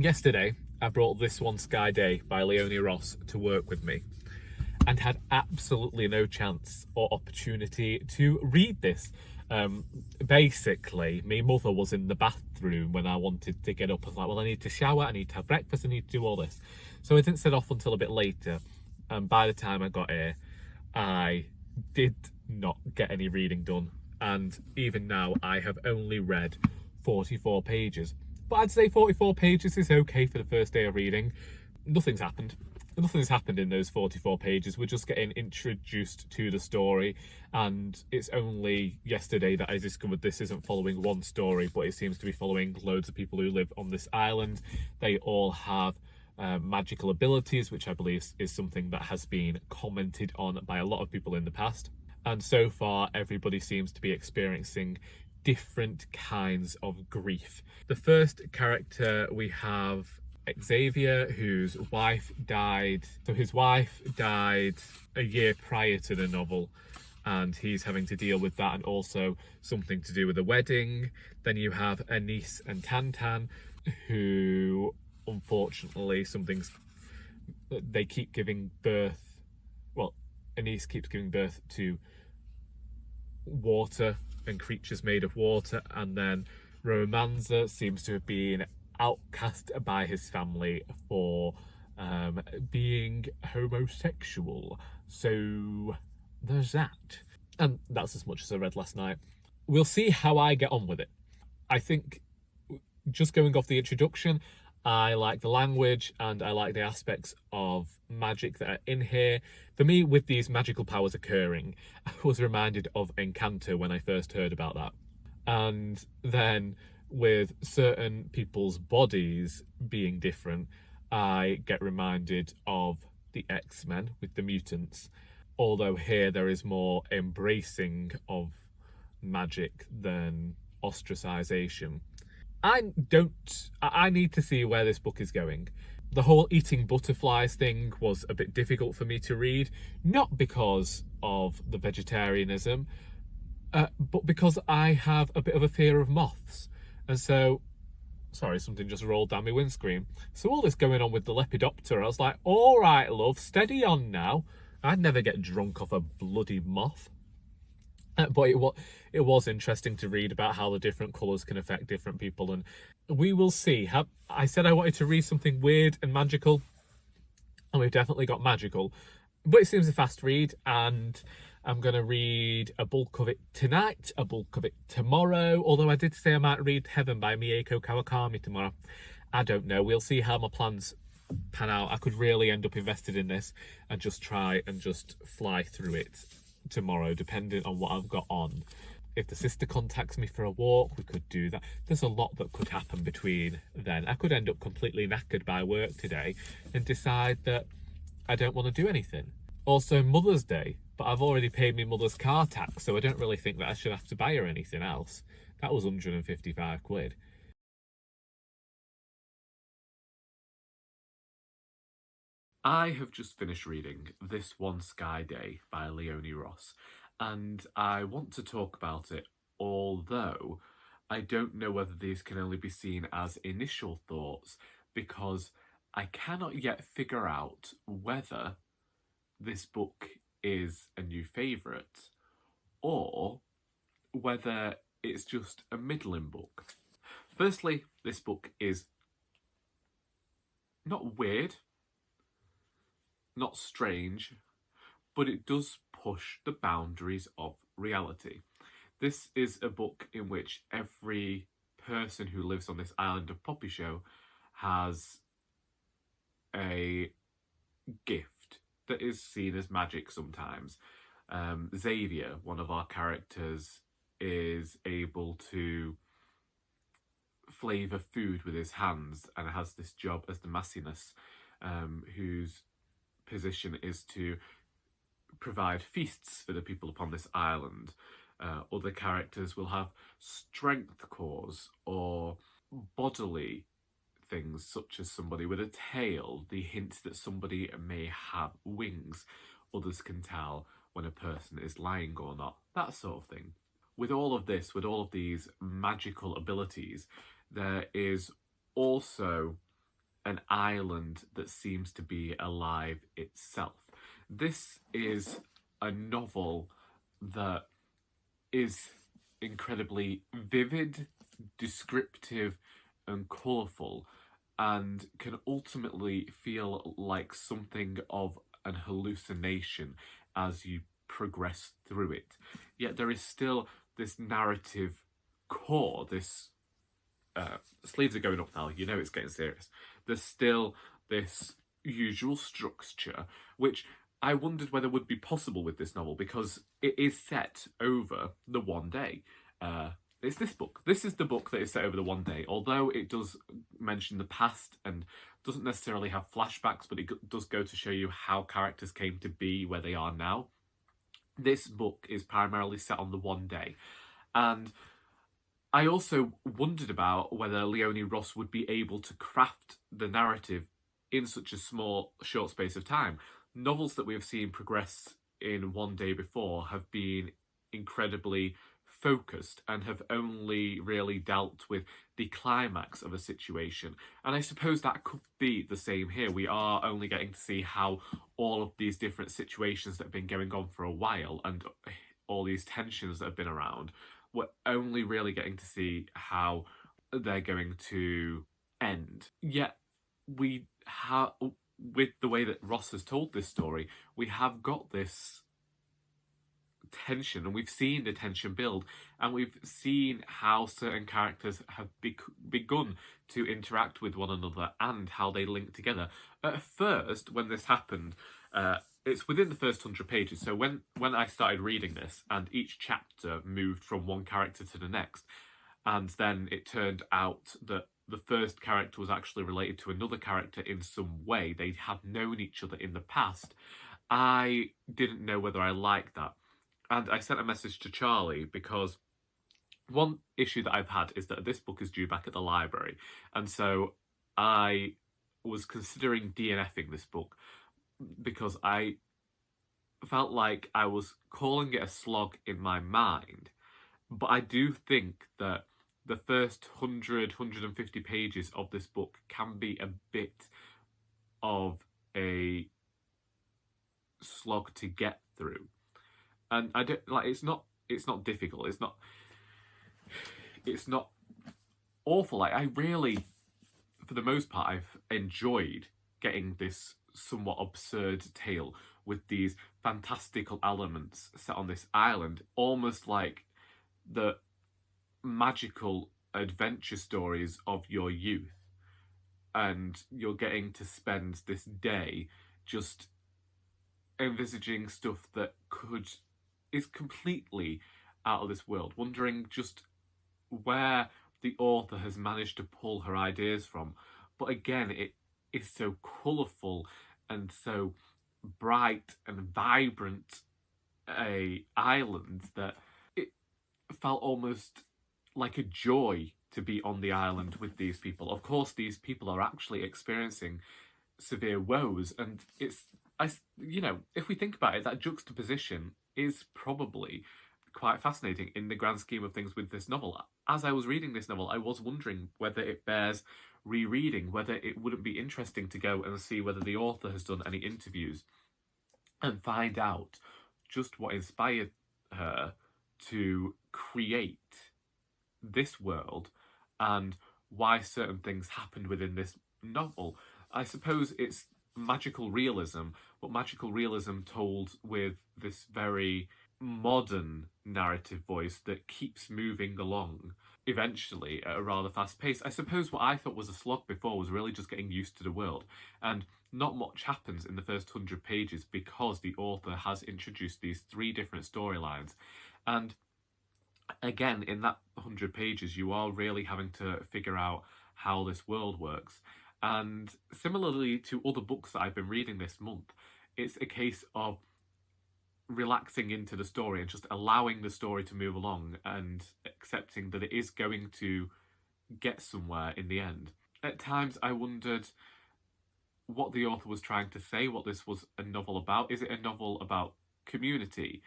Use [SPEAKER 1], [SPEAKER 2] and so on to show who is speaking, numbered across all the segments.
[SPEAKER 1] Yesterday, I brought This One Sky Day by Leone Ross to work with me and had absolutely no chance or opportunity to read this. Basically, my mother was in the bathroom when I wanted to get up. I was like, well, I need to shower, I need to have breakfast, I need to do all this. So I didn't set off until a bit later. And by the time I got here, I did not get any reading done. And even now, I have only read 44 pages. But I'd say 44 pages is okay for the first day of reading. Nothing's happened. Nothing's happened in those 44 pages. We're just getting introduced to the story, and it's only yesterday that I discovered this isn't following one story, but it seems to be following loads of people who live on this island. They all have magical abilities, which I believe is something that has been commented on by a lot of people in the past. And so far, everybody seems to be experiencing different kinds of grief. The first character we have Xavier, whose wife died. So his wife died a year prior to the novel, and he's having to deal with that, and also something to do with the wedding. Then you have Anise and Tantan, who unfortunately they keep giving birth. Well, Anise keeps giving birth to water and creatures made of water, and then Romanza seems to have been outcast by his family for being homosexual. So there's that. And that's as much as I read last night. We'll see how I get on with it. I think, just going off the introduction, I like the language and I like the aspects of magic that are in here. For me, with these magical powers occurring, I was reminded of Encanto when I first heard about that. And then with certain people's bodies being different, I get reminded of the X-Men with the mutants. Although here there is more embracing of magic than ostracization. I need to see where this book is going. The whole eating butterflies thing was a bit difficult for me to read, not because of the vegetarianism, but because I have a bit of a fear of moths. And so, sorry, something just rolled down my windscreen. So all this going on with the Lepidoptera, I was like, all right, love, steady on now. I'd never get drunk off a bloody moth. But it was interesting to read about how the different colours can affect different people, and we will see. I said I wanted to read something weird and magical, and we've definitely got magical. But it seems a fast read, and I'm going to read a bulk of it tonight, a bulk of it tomorrow, although I did say I might read Heaven by Mieko Kawakami tomorrow. I don't know. We'll see how my plans pan out. I could really end up invested in this and just try and just fly through it tomorrow, depending on what I've got on. If the sister contacts me for a walk, we could do that. There's a lot that could happen between then. I could end up completely knackered by work today and decide that I don't want to do anything. Also, Mother's Day, but I've already paid my mother's car tax, so I don't really think that I should have to buy her anything else. That was 155 quid. I have just finished reading This One Sky Day by Leone Ross, and I want to talk about it, although I don't know whether these can only be seen as initial thoughts, because I cannot yet figure out whether this book is a new favourite or whether it's just a middling book. Firstly, this book is not weird, not strange, but it does push the boundaries of reality. This is a book in which every person who lives on this island of Poppy Show has a gift that is seen as magic sometimes. Xavier, one of our characters, is able to flavour food with his hands and has this job as the Massiness, whose position is to provide feasts for the people upon this island. Other characters will have strength cores or bodily things, such as somebody with a tail, the hint that somebody may have wings. Others can tell when a person is lying or not, that sort of thing. With all of this, with all of these magical abilities, there is also an island that seems to be alive itself. This is a novel that is incredibly vivid, descriptive, and colourful, and can ultimately feel like something of an hallucination as you progress through it. Yet there is still this narrative core, this sleeves are going up now, you know it's getting serious. There's still this usual structure, which I wondered whether would be possible with this novel, because it is set over the one day. It's this book. This is the book that is set over the one day, although it does mention the past and doesn't necessarily have flashbacks, but it does go to show you how characters came to be where they are now. This book is primarily set on the one day. And I also wondered about whether Leone Ross would be able to craft the narrative in such a small, short space of time. Novels that we have seen progress in one day before have been incredibly focused and have only really dealt with the climax of a situation. And I suppose that could be the same here. We are only getting to see how all of these different situations that have been going on for a while and all these tensions that have been around, we're only really getting to see how they're going to end. Yet we have, with the way that Ross has told this story, we have got this tension, and we've seen the tension build, and we've seen how certain characters have begun to interact with one another and how they link together. At first, when this happened, it's within the first 100 pages, so when I started reading this and each chapter moved from one character to the next, and then it turned out that the first character was actually related to another character in some way, they had known each other in the past, I didn't know whether I liked that. And I sent a message to Charlie, because one issue that I've had is that this book is due back at the library. And so I was considering DNFing this book because I felt like I was calling it a slog in my mind. But I do think that the first 150 pages of this book can be a bit of a slog to get through. And I don't like, it's not difficult, it's not awful. Like, I really, for the most part, I've enjoyed getting this somewhat absurd tale with these fantastical elements set on this island, almost like the magical adventure stories of your youth. And you're getting to spend this day just envisaging stuff that is completely out of this world, wondering just where the author has managed to pull her ideas from. But again, it is so colourful and so bright and vibrant a island that it felt almost like a joy to be on the island with these people. Of course, these people are actually experiencing severe woes, and if we think about it, that juxtaposition is probably quite fascinating in the grand scheme of things with this novel. As I was reading this novel, I was wondering whether it bears rereading, whether it wouldn't be interesting to go and see whether the author has done any interviews and find out just what inspired her to create this world and why certain things happened within this novel. I suppose it's magical realism, but magical realism told with this very modern narrative voice that keeps moving along, eventually at a rather fast pace. I suppose what I thought was a slog before was really just getting used to the world, and not much happens in the first 100 pages because the author has introduced these 3 different storylines. And again, in that 100 pages, you are really having to figure out how this world works. And similarly to other books that I've been reading this month, it's a case of relaxing into the story and just allowing the story to move along and accepting that it is going to get somewhere in the end. At times I wondered what the author was trying to say, what this was a novel about. Is it a novel about community?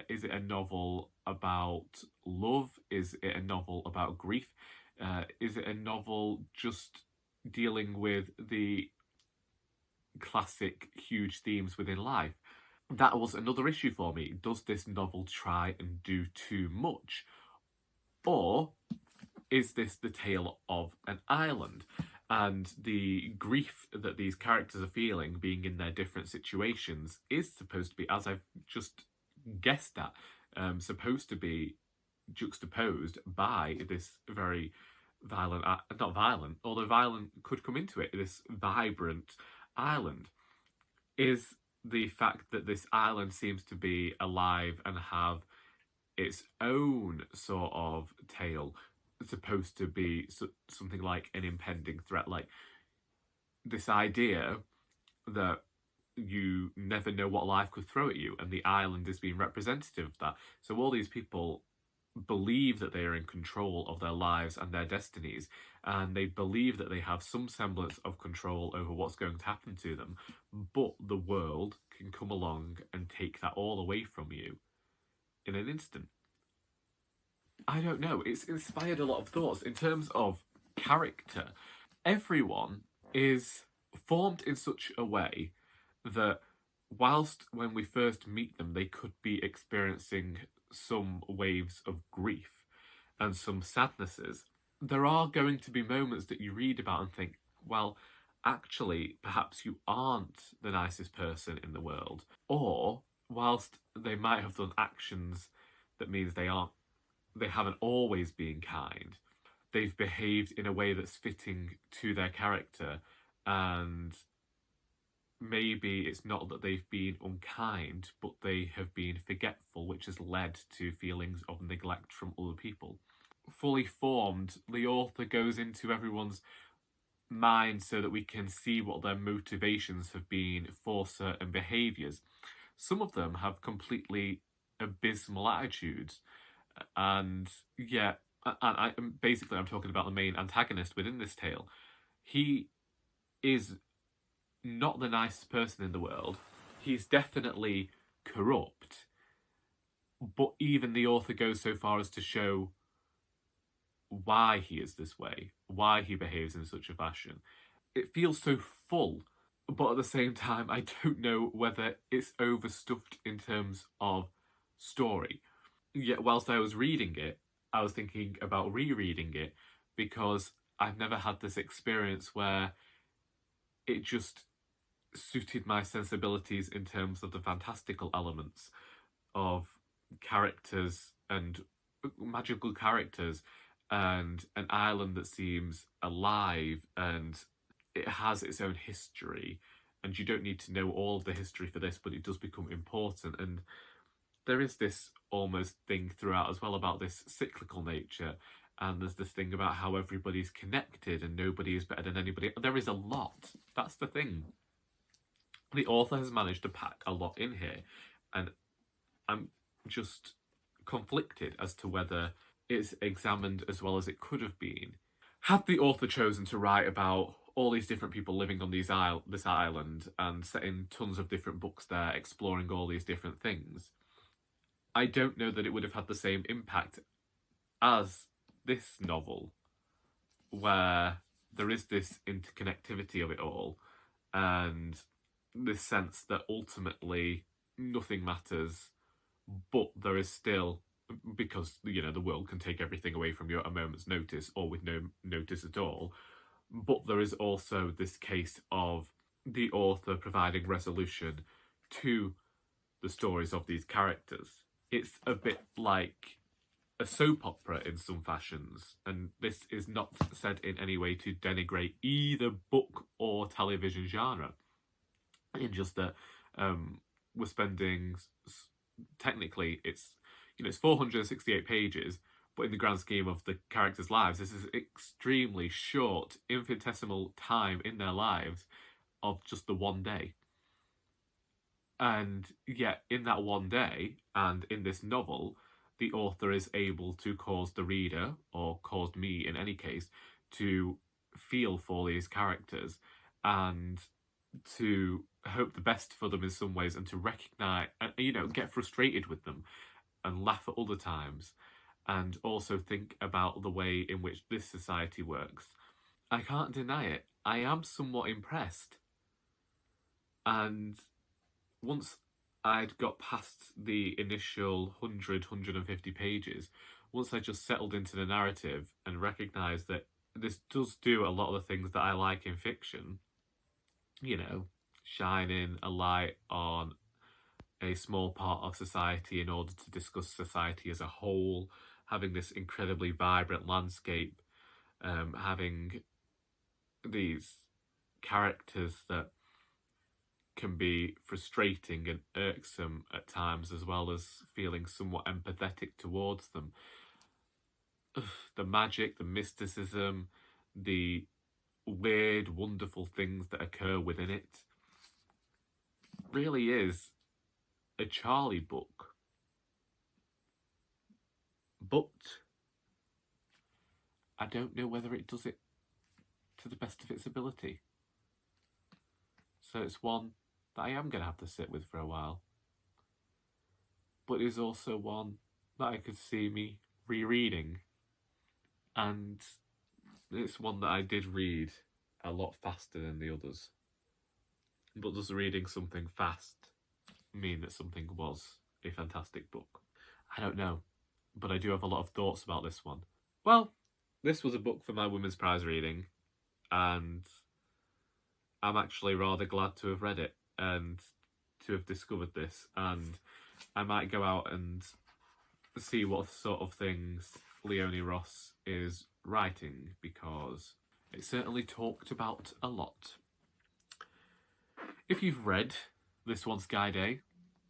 [SPEAKER 1] Is it a novel about love? Is it a novel about grief? Is it a novel just dealing with the classic huge themes within life. That was another issue for me. Does this novel try and do too much? Or is this the tale of an island? And the grief that these characters are feeling, being in their different situations, is supposed to be, as I've just guessed at, supposed to be juxtaposed by this very violent, not violent, although violent could come into it, this vibrant island. Is the fact that this island seems to be alive and have its own sort of tale supposed to be something like an impending threat, like this idea that you never know what life could throw at you, and the island is being representative of that. So all these people believe that they are in control of their lives and their destinies, and they believe that they have some semblance of control over what's going to happen to them, but the world can come along and take that all away from you in an instant. I don't know, it's inspired a lot of thoughts in terms of character. Everyone is formed in such a way that whilst when we first meet them, they could be experiencing some waves of grief and some sadnesses, there are going to be moments that you read about and think, well, actually, perhaps you aren't the nicest person in the world. Or, whilst they might have done actions that means they haven't always been kind, they've behaved in a way that's fitting to their character, and maybe it's not that they've been unkind, but they have been forgetful, which has led to feelings of neglect from other people. Fully formed, the author goes into everyone's mind so that we can see what their motivations have been for certain behaviours. Some of them have completely abysmal attitudes, and yeah, and basically I'm talking about the main antagonist within this tale. He is not the nicest person in the world. He's definitely corrupt, but even the author goes so far as to show why he is this way, why he behaves in such a fashion. It feels so full, but at the same time, I don't know whether it's overstuffed in terms of story. Yet, whilst I was reading it, I was thinking about rereading it, because I've never had this experience where it just suited my sensibilities in terms of the fantastical elements of characters and magical characters, and an island that seems alive and it has its own history, and you don't need to know all of the history for this, but it does become important. And there is this almost thing throughout as well about this cyclical nature, and there's this thing about how everybody's connected and nobody is better than anybody. There is a lot. That's the thing. The author has managed to pack a lot in here, and I'm just conflicted as to whether it's examined as well as it could have been. Had the author chosen to write about all these different people living on this island and setting tons of different books there, exploring all these different things, I don't know that it would have had the same impact as this novel, where there is this interconnectivity of it all, and this sense that ultimately nothing matters, but there is still, because the world can take everything away from you at a moment's notice or with no notice at all, but there is also this case of the author providing resolution to the stories of these characters. It's a bit like a soap opera in some fashions, and this is not said in any way to denigrate either book or television genre. In just that we're spending, technically it's 468 pages, but in the grand scheme of the characters' lives, this is extremely short, infinitesimal time in their lives of just the one day. And yet, in that one day, and in this novel, the author is able to cause the reader, or caused me in any case, to feel for these characters and to hope the best for them in some ways, and to recognise, get frustrated with them and laugh at other times, and also think about the way in which this society works. I can't deny it. I am somewhat impressed. And once I'd got past the initial 150 pages, once I just settled into the narrative and recognised that this does do a lot of the things that I like in fiction, you know, shining a light on a small part of society in order to discuss society as a whole, having this incredibly vibrant landscape, having these characters that can be frustrating and irksome at times, as well as feeling somewhat empathetic towards them. The magic, the mysticism, the weird, wonderful things that occur within it really is a Charlie book. But I don't know whether it does it to the best of its ability. So it's one that I am going to have to sit with for a while. But it is also one that I could see me rereading. And it's one that I did read a lot faster than the others. But does reading something fast mean that something was a fantastic book? I don't know, but I do have a lot of thoughts about this one. Well, this was a book for my Women's Prize reading, and I'm actually rather glad to have read it and to have discovered this, and I might go out and see what sort of things Leone Ross is writing, because it certainly talked about a lot. If you've read This One's Guy Day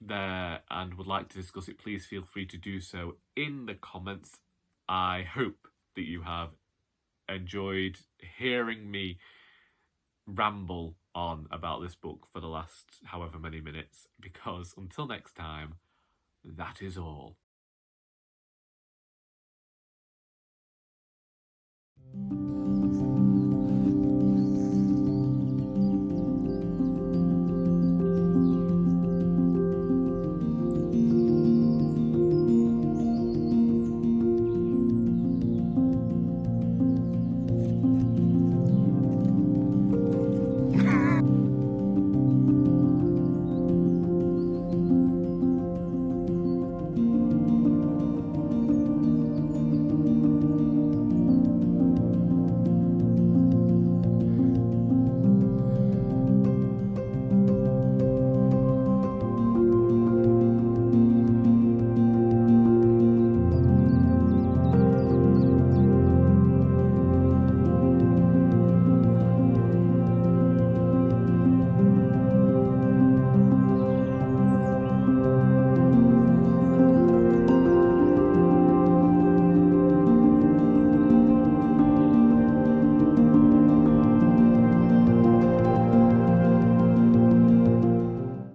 [SPEAKER 1] there and would like to discuss it, please feel free to do so in the comments. I hope that you have enjoyed hearing me ramble on about this book for the last however many minutes, because until next time, that is all.